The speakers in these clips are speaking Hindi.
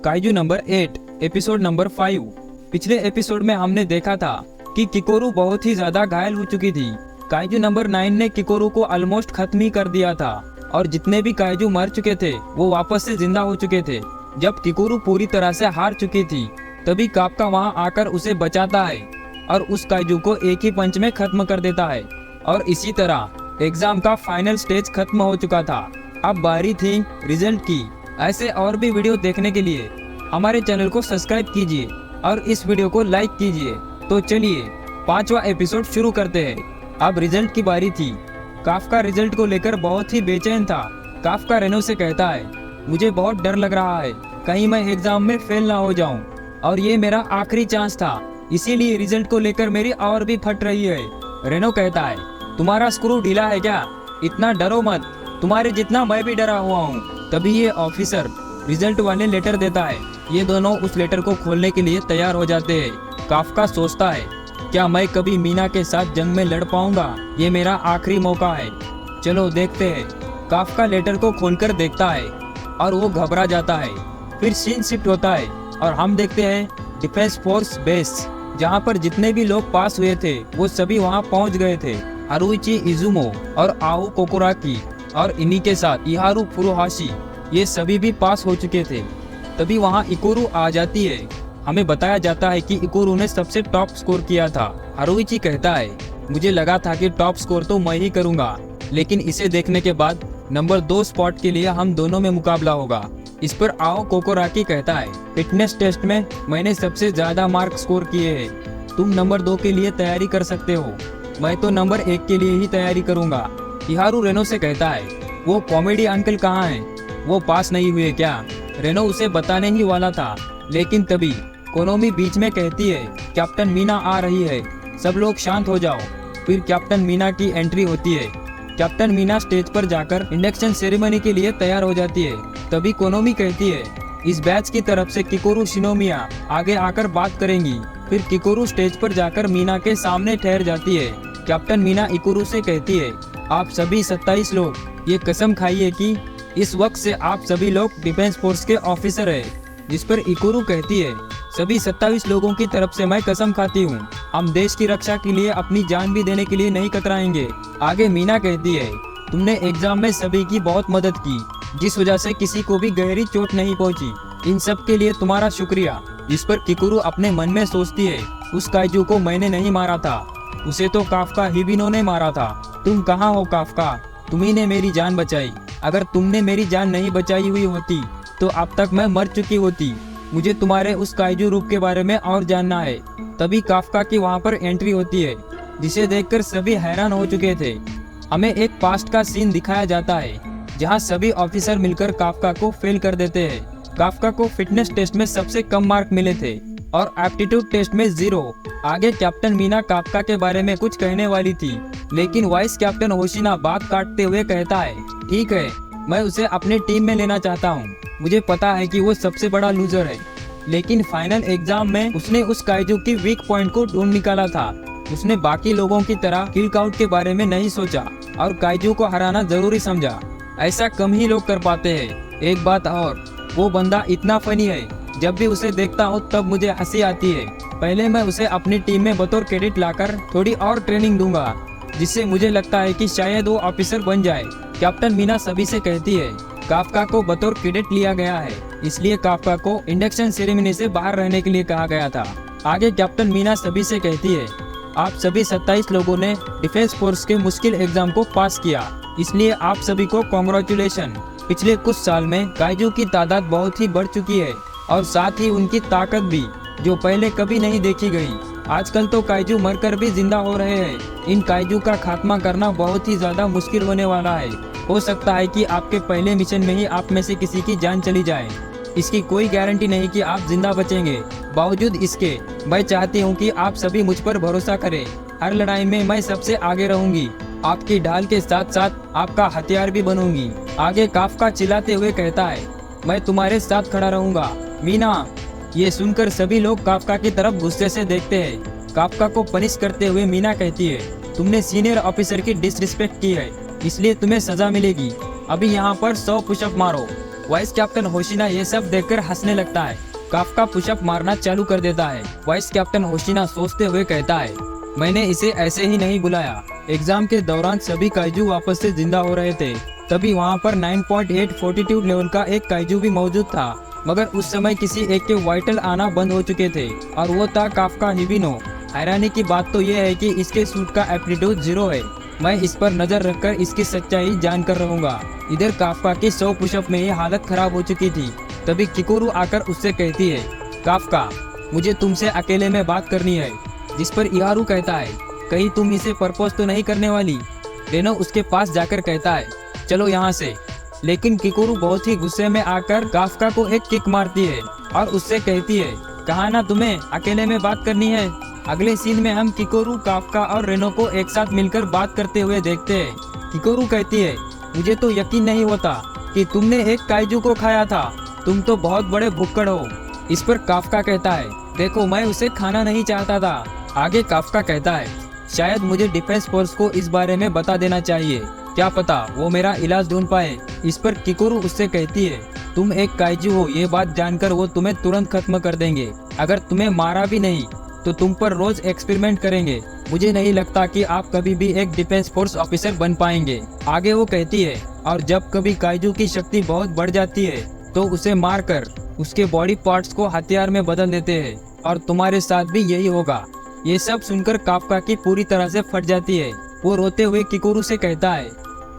Kaiju number 8 episode number 5। पिछले एपिसोड में हमने देखा था कि किकोरू बहुत ही ज्यादा घायल हो चुकी थी। काइजू नंबर 9 ने किकोरू को ऑलमोस्ट खत्म ही कर दिया था और जितने भी काइजू मर चुके थे वो वापस से जिंदा हो चुके थे। जब किकोरू पूरी तरह से हार चुकी थी तभी काफका वहां आकर उसे बचाता है और उस काइजू को एक ही पंच में खत्म कर देता है। और इसी तरह एग्जाम का फाइनल स्टेज खत्म हो चुका था। अब बारी थी रिजल्ट की। ऐसे और भी वीडियो देखने के लिए हमारे चैनल को सब्सक्राइब कीजिए और इस वीडियो को लाइक कीजिए। तो चलिए 5वां एपिसोड शुरू करते हैं। अब रिजल्ट की बारी थी। काफका रिजल्ट को लेकर बहुत ही बेचैन था। काफका रेनो से कहता है, मुझे बहुत डर लग रहा है कहीं मैं एग्जाम में फेल ना हो जाऊं और ये मेरा आखिरी चांस था, इसीलिए रिजल्ट को लेकर मेरी और भी फट रही है। रेनो कहता है, तुम्हारा स्क्रू ढीला है क्या? इतना डरो मत, तुम्हारे जितना मैं भी डरा हुआ हूँ। तभी ये ऑफिसर रिजल्ट वाले लेटर देता है। ये दोनों उस लेटर को खोलने के लिए तैयार हो जाते हैं। काफका सोचता है, क्या मैं कभी मीना के साथ जंग में लड़ पाऊंगा? ये मेरा आखिरी मौका है, चलो देखते हैं। काफका लेटर को खोलकर देखता है और वो घबरा जाता है। फिर सीन शिफ्ट होता है और हम देखते हैं डिफेंस फोर्स बेस, जहाँ पर जितने भी लोग पास हुए थे वो सभी वहाँ पहुँच गए थे। हारुइची इजुमो और आओ कोकुराकी और इन्हीं के साथ इहारू फुरुहाशी, ये सभी भी पास हो चुके थे। तभी वहाँ इकोरू आ जाती है। हमें बताया जाता है कि इकोरू ने सबसे टॉप स्कोर किया था। हारुइची कहता है, मुझे लगा था कि टॉप स्कोर तो मैं ही करूँगा, लेकिन इसे देखने के बाद नंबर 2 स्पॉट के लिए हम दोनों में मुकाबला होगा। इस पर आओ कोकोराकी कहता है, फिटनेस टेस्ट में मैंने सबसे ज्यादा मार्क स्कोर किए हैं, तुम नंबर 2 के लिए तैयारी कर सकते हो, मैं तो नंबर 1 के लिए ही तैयारी करूँगा। इहारू रेनो से कहता है, वो कॉमेडी अंकल कहाँ हैं? वो पास नहीं हुए क्या? रेनो उसे बताने ही वाला था, लेकिन तभी कोनोमी बीच में कहती है, कैप्टन मीना आ रही है, सब लोग शांत हो जाओ। फिर कैप्टन मीना की एंट्री होती है। कैप्टन मीना स्टेज पर जाकर इंडक्शन सेरेमनी के लिए तैयार हो जाती है। तभी कोनोमी कहती है, इस बैच की तरफ से किकोरू शिनोमिया आगे आकर बात करेंगी। फिर किकोरू स्टेज पर जाकर मीना के सामने ठहर जाती है। कैप्टन मीना इकोरू से कहती है, आप सभी 27 लोग ये कसम खाइए कि इस वक्त से आप सभी लोग डिफेंस फोर्स के ऑफिसर हैं। जिस पर इकोरू कहती है, सभी 27 लोगों की तरफ से मैं कसम खाती हूँ, हम देश की रक्षा के लिए अपनी जान भी देने के लिए नहीं कतराएंगे। आगे मीना कहती है, तुमने एग्जाम में सभी की बहुत मदद की, जिस वजह से किसी को भी गहरी चोट नहीं पहुँची, इन सब के लिए तुम्हारा शुक्रिया। जिस पर किकोरू अपने मन में सोचती है, उस काइजू को मैंने नहीं मारा था, उसे तो काफका हिबिनो ने मारा था। तुम कहाँ हो काफका? तुम्ही ने मेरी जान बचाई। अगर तुमने मेरी जान नहीं बचाई हुई होती तो अब तक मैं मर चुकी होती। मुझे तुम्हारे उस काइजू रूप के बारे में और जानना है। तभी काफका की वहाँ पर एंट्री होती है, जिसे देखकर सभी हैरान हो चुके थे। हमें एक पास्ट का सीन दिखाया जाता है जहाँ सभी ऑफिसर मिलकर काफका को फेल कर देते हैं। काफका को फिटनेस टेस्ट में सबसे कम मार्क मिले थे और एप्टीट्यूड टेस्ट में 0। आगे कैप्टन मीना काफका के बारे में कुछ कहने वाली थी, लेकिन वाइस कैप्टन होशिना बात काटते हुए कहता है, ठीक है, मैं उसे अपने टीम में लेना चाहता हूँ। मुझे पता है कि वो सबसे बड़ा लूजर है, लेकिन फाइनल एग्जाम में उसने उस काइजू की वीक पॉइंट को ढूंढ निकाला था। उसने बाकी लोगों की तरह किल काउंट के बारे में नहीं सोचा और काइजू को हराना जरूरी समझा। ऐसा कम ही लोग कर पाते हैं। एक बात और, वो बंदा इतना फनी है, जब भी उसे देखता हूँ तब मुझे हंसी आती है। पहले मैं उसे अपनी टीम में बतौर कैडेट लाकर थोड़ी और ट्रेनिंग दूंगा, जिससे मुझे लगता है कि शायद वो ऑफिसर बन जाए। कैप्टन मीना सभी से कहती है, काफका को बतौर कैडेट लिया गया है, इसलिए काफका को इंडक्शन सेरेमनी से बाहर रहने के लिए कहा गया था। आगे कैप्टन मीना सभी से कहती है, आप सभी 27 लोगों ने डिफेंस फोर्स के मुश्किल एग्जाम को पास किया, इसलिए आप सभी को कॉन्ग्रेचुलेशन। पिछले कुछ साल में काइजू की तादाद बहुत ही बढ़ चुकी है और साथ ही उनकी ताकत भी, जो पहले कभी नहीं देखी गई। आजकल तो काइजू मरकर भी जिंदा हो रहे हैं। इन काइजू का खात्मा करना बहुत ही ज्यादा मुश्किल होने वाला है। हो सकता है कि आपके पहले मिशन में ही आप में से किसी की जान चली जाए। इसकी कोई गारंटी नहीं कि आप जिंदा बचेंगे। बावजूद इसके मैं चाहती हूँ कि आप सभी मुझ पर भरोसा करें। हर लड़ाई में मैं सबसे आगे रहूंगी, आपकी ढाल के साथ साथ आपका हथियार भी बनूंगी। आगे काफका चिल्लाते हुए कहता है, मैं तुम्हारे साथ खड़ा रहूंगा मीना। ये सुनकर सभी लोग काफका की तरफ गुस्से से देखते हैं। काफका को पनिश करते हुए मीना कहती है, तुमने सीनियर ऑफिसर की डिसरिस्पेक्ट की है, इसलिए तुम्हें सजा मिलेगी। अभी यहाँ पर 100 पुशअप मारो। वाइस कैप्टन होशिना ये सब देखकर हंसने लगता है। काफका पुशअप मारना चालू कर देता है। वाइस कैप्टन होशिना सोचते हुए कहता है, मैंने इसे ऐसे ही नहीं बुलाया। एग्जाम के दौरान सभी काइजू वापस से जिंदा हो रहे थे, तभी वहाँ पर 9.8 फोर्टिट्यूड लेवल का एक काइजू भी मौजूद था, मगर उस समय किसी एक के वाइटल आना बंद हो चुके थे और वो था काफका हिबिनो। हैरानी की बात तो ये है कि इसके सूट का एप्टीट्यूड 0 है। मैं इस पर नजर रखकर इसकी सच्चाई जानकर रहूंगा। इधर काफका की 100 पुशअप में ही हालत खराब हो चुकी थी। तभी किकोरू आकर उससे कहती है, काफका, मुझे तुमसे अकेले में बात करनी है। जिस पर इहारू कहता है, कहीं तुम इसे प्रपोज तो नहीं करने वाली। रेनो उसके पास जाकर कहता है, चलो यहाँ से। लेकिन किकोरू बहुत ही गुस्से में आकर काफका को एक किक मारती है और उससे कहती है, कहा ना तुम्हें अकेले में बात करनी है। अगले सीन में हम किकोरू, काफका और रेनो को एक साथ मिलकर बात करते हुए देखते हैं। किकोरू कहती है, मुझे तो यकीन नहीं होता कि तुमने एक काइजू को खाया था। तुम तो बहुत बड़े भुक्कड़ हो। इस पर काफका कहता है, देखो मैं उसे खाना नहीं चाहता था। आगे काफका कहता है, शायद मुझे डिफेंस फोर्स को इस बारे में बता देना चाहिए, क्या पता वो मेरा इलाज ढूंढ पाए। इस पर किकोरू उससे कहती है, तुम एक काइजू हो, ये बात जानकर वो तुम्हें तुरंत खत्म कर देंगे। अगर तुम्हें मारा भी नहीं तो तुम पर रोज एक्सपेरिमेंट करेंगे। मुझे नहीं लगता कि आप कभी भी एक डिफेंस फोर्स ऑफिसर बन पाएंगे। आगे वो कहती है, और जब कभी काइजू की शक्ति बहुत बढ़ जाती है तो उसे मारकर उसके बॉडी पार्ट्स को हथियार में बदल देते हैं, और तुम्हारे साथ भी यही होगा। ये सब सुनकर काफका की पूरी तरह से फट जाती है। वो रोते हुए किकोरू से कहता है,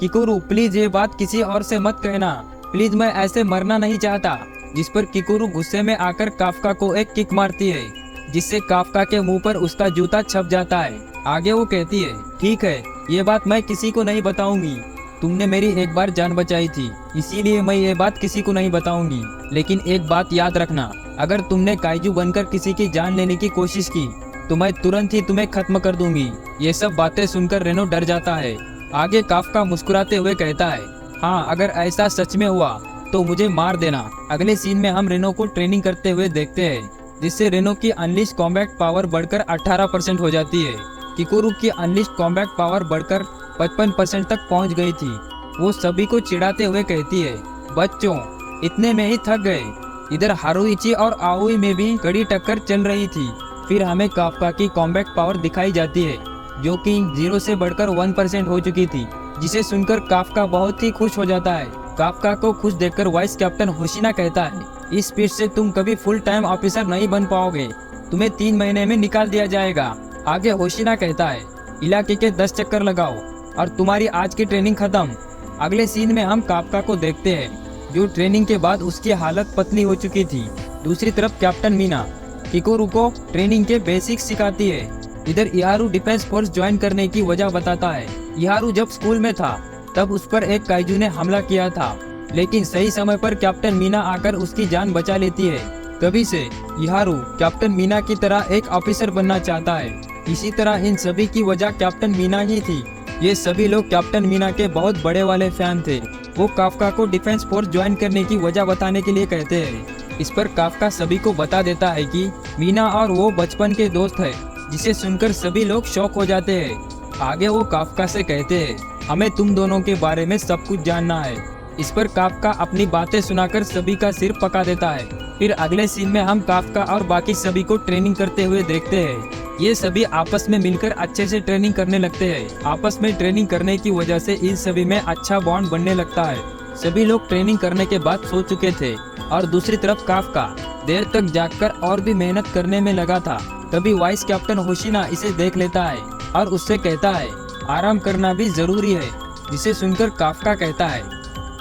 किकोरू प्लीज ये बात किसी और से मत कहना, प्लीज मैं ऐसे मरना नहीं चाहता। जिस पर किकोरू गुस्से में आकर काफका को एक किक मारती है, जिससे काफका के मुंह पर उसका जूता छप जाता है। आगे वो कहती है, ठीक है, ये बात मैं किसी को नहीं बताऊंगी। तुमने मेरी एक बार जान बचाई थी, इसीलिए मैं ये बात किसी को नहीं बताऊंगी। लेकिन एक बात याद रखना, अगर तुमने काइजू बनकर किसी की जान लेने की कोशिश की तो मैं तुरंत ही तुम्हें खत्म कर दूंगी। ये सब बातें सुनकर रेनो डर जाता है। आगे काफका मुस्कुराते हुए कहता है, हाँ अगर ऐसा सच में हुआ तो मुझे मार देना। अगले सीन में हम रेनो को ट्रेनिंग करते हुए देखते हैं, जिससे रेनो की अनलिस्ट कॉम्बैट पावर बढ़कर 18% हो जाती है। किकोरू की अनलिस्ट कॉम्बैट पावर बढ़कर 55% तक पहुंच गई थी। वो सभी को चिढ़ाते हुए कहती है, बच्चों इतने में ही थक गए। इधर हारुइची और आओई में भी कड़ी टक्कर चल रही थी। फिर हमें काफका की कॉम्बैट पावर दिखाई जाती है, जो कि 0 से बढ़कर 1% हो चुकी थी, जिसे सुनकर काफका बहुत ही खुश हो जाता है। काफका को खुश देखकर वाइस कैप्टन होशिना कहता है, इस स्पीड से तुम कभी फुल टाइम ऑफिसर नहीं बन पाओगे, तुम्हें 3 महीने में निकाल दिया जाएगा। आगे होशिना कहता है, इलाके के 10 चक्कर लगाओ और तुम्हारी आज की ट्रेनिंग खत्म। अगले सीन में हम काफका को देखते हैं, जो ट्रेनिंग के बाद उसकी हालत पतली हो चुकी थी। दूसरी तरफ कैप्टन मीना किकोरू को ट्रेनिंग के बेसिक्स सिखाती है। इधर इहारू डिफेंस फोर्स ज्वाइन करने की वजह बताता है। इहारू जब स्कूल में था तब उस पर एक काइजू ने हमला किया था, लेकिन सही समय पर कैप्टन मीना आकर उसकी जान बचा लेती है। तभी से इहारू कैप्टन मीना की तरह एक ऑफिसर बनना चाहता है। इसी तरह इन सभी की वजह कैप्टन मीना ही थी। ये सभी लोग कैप्टन मीना के बहुत बड़े वाले फैन थे। वो काफका को डिफेंस फोर्स ज्वाइन करने की वजह बताने के लिए कहते हैं। इस पर काफका सभी को बता देता है कि मीना और वो बचपन के दोस्त है, जिसे सुनकर सभी लोग शॉक हो जाते हैं। आगे वो काफका से कहते हैं, हमें तुम दोनों के बारे में सब कुछ जानना है। इस पर काफका अपनी बातें सुनाकर सभी का सिर पका देता है। फिर अगले सीन में हम काफका और बाकी सभी को ट्रेनिंग करते हुए देखते हैं। ये सभी आपस में मिलकर अच्छे से ट्रेनिंग करने लगते हैं। आपस में ट्रेनिंग करने की वजह से इन सभी में अच्छा बॉन्ड बनने लगता है। सभी लोग ट्रेनिंग करने के बाद सो चुके थे और दूसरी तरफ काफका देर तक जागकर और भी मेहनत करने में लगा था। तभी वाइस कैप्टन होशिना इसे देख लेता है और उससे कहता है, आराम करना भी जरूरी है। जिसे सुनकर काफका कहता है,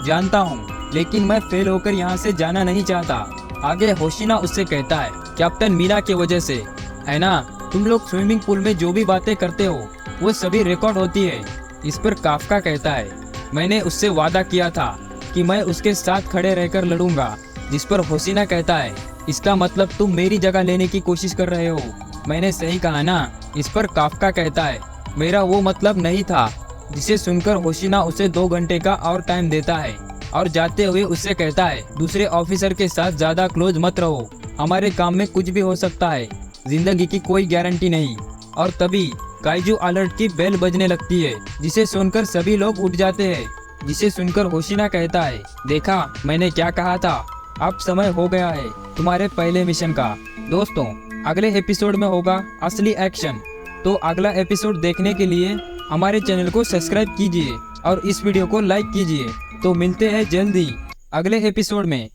जानता हूँ, लेकिन मैं फेल होकर यहाँ से जाना नहीं चाहता। आगे होशिना उससे कहता है, कैप्टन मीना की वजह से है ना, तुम लोग स्विमिंग पूल में जो भी बातें करते हो वो सभी रिकॉर्ड होती है। इस पर काफका कहता है, मैंने उससे वादा किया था कि मैं उसके साथ खड़े रहकर लड़ूंगा। जिस पर होशिना कहता है, इसका मतलब तुम मेरी जगह लेने की कोशिश कर रहे हो, मैंने सही कहा ना। इस पर काफका कहता है, मेरा वो मतलब नहीं था। जिसे सुनकर होशिना उसे 2 घंटे का और टाइम देता है और जाते हुए उससे कहता है, दूसरे ऑफिसर के साथ ज्यादा क्लोज मत रहो, हमारे काम में कुछ भी हो सकता है, जिंदगी की कोई गारंटी नहीं। और तभी काइजू अलर्ट की बेल बजने लगती है, जिसे सुनकर सभी लोग उठ जाते हैं। जिसे सुनकर होशिना कहता है, देखा मैंने क्या कहा था, अब समय हो गया है तुम्हारे पहले मिशन का। दोस्तों, अगले एपिसोड में होगा असली एक्शन, तो अगला एपिसोड देखने के लिए हमारे चैनल को सब्सक्राइब कीजिए और इस वीडियो को लाइक कीजिए। तो मिलते हैं जल्दी अगले एपिसोड में।